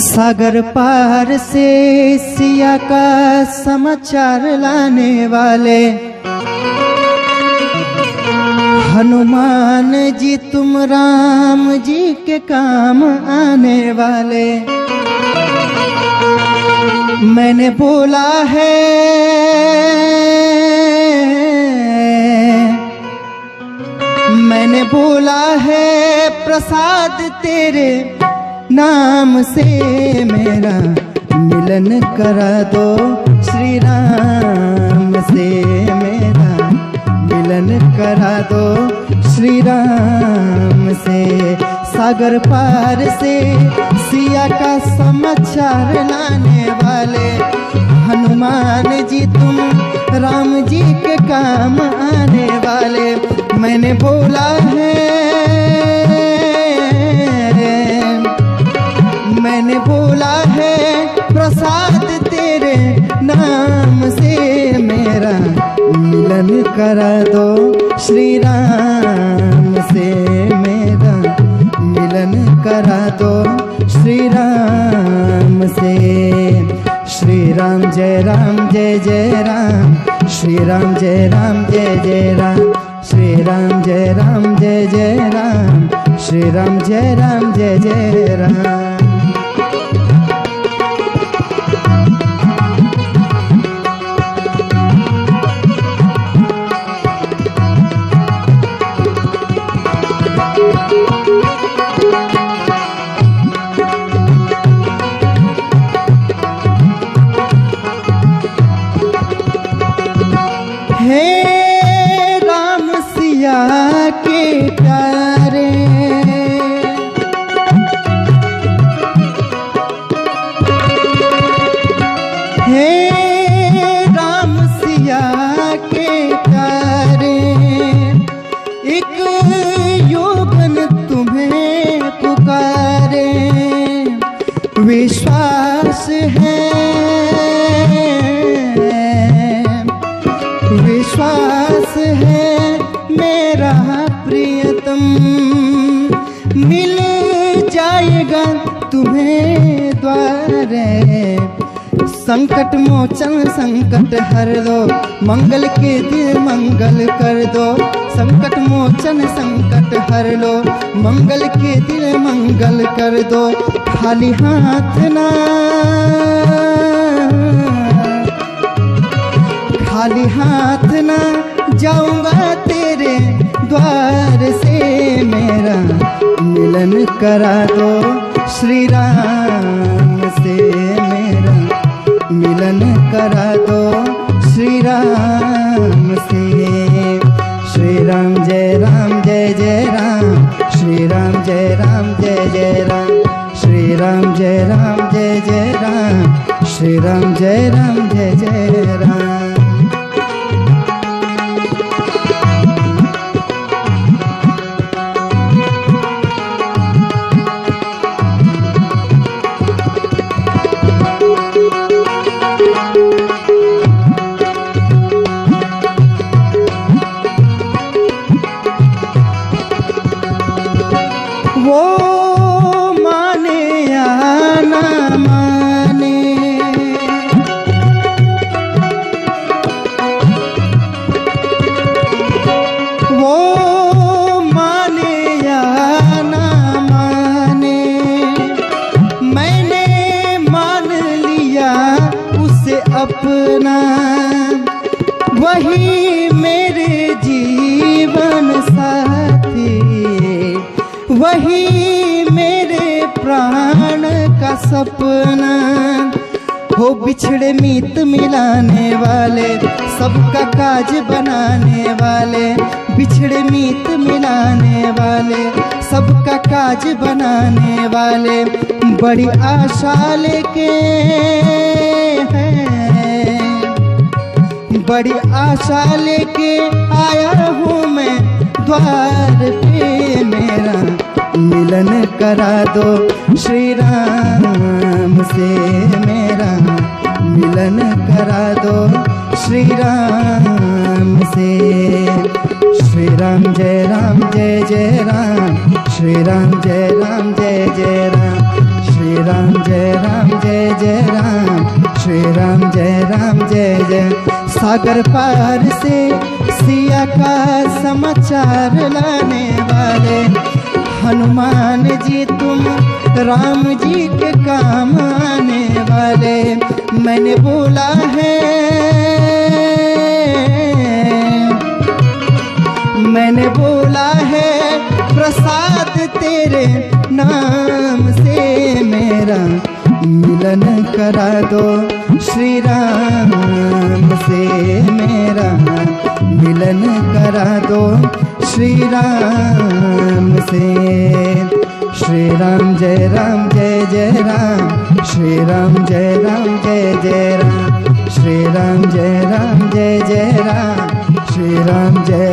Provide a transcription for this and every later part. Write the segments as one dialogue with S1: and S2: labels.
S1: सागर पार से सिया का समाचार लाने वाले हनुमान जी तुम राम जी के काम आने वाले। मैंने बोला है प्रसाद तेरे नाम से मेरा मिलन करा दो श्री राम से, मेरा मिलन करा दो श्री राम से। सागर पार से सिया का समाचार लाने वाले हनुमान जी तुम राम जी के काम आने वाले। मैंने बोला है प्रसाद तेरे नाम से मेरा मिलन करा दो श्री राम से, मेरा मिलन करा दो श्री राम से। श्री राम जय जय राम, श्री राम जय जय राम, श्री राम जय जय राम, श्री राम जय जय राम। हे राम सिया के प्यारे, हे राम सिया के प्यारे, एक यौवन तुम्हें पुकारे। विश्वास है विश्वास है मेरा प्रियतम, मिल जाएगा तुम्हें द्वारे। संकट मोचन संकट हर दो, मंगल के दिल मंगल कर दो। संकट मोचन संकट हर लो, मंगल के दिल मंगल कर दो। खाली हाथ ना खाली हाथ ना जाऊंगा तेरे द्वार से, मेरा मिलन करा दो श्री राम से, मेरा मिलन करा दो श्री राम से। श्री राम जय जय राम, श्री राम जय जय राम, श्री राम जय जय राम, श्री राम जय जय राम। वो माने या ना माने, वो माने या ना माने, मैंने मान लिया उसे अपना। वही मेरे जीवन साथी, वही मेरे प्राण का सपना। हो बिछड़े मीत मिलाने वाले, सबका काज बनाने वाले। बिछड़े मीत मिलाने वाले, सबका काज बनाने वाले। बड़ी आशा लेके बड़ी आशा लेके आया हूँ मैं द्वार पे, मेरा मिलन करा दो श्री राम से मेरा मिलन करा दो श्री राम से। श्री राम जय जय राम, श्री राम जय जय राम, श्री राम जय जय राम, श्री राम जय जय। सागर पार से सिया का समाचार लाने वाले हनुमान जी तुम राम जी के काम आने वाले। मैंने बोला है, मैंने बोला है प्रसाद तेरे नाम से मेरा मिलन करा दो श्री राम से मेरा मिलन करा दो श्री राम से। श्री राम जय जय राम, श्री राम जय जय राम, श्री राम जय जय राम, श्री राम जय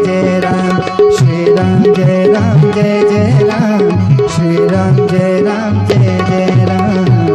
S1: जय राम, श्री राम जय जय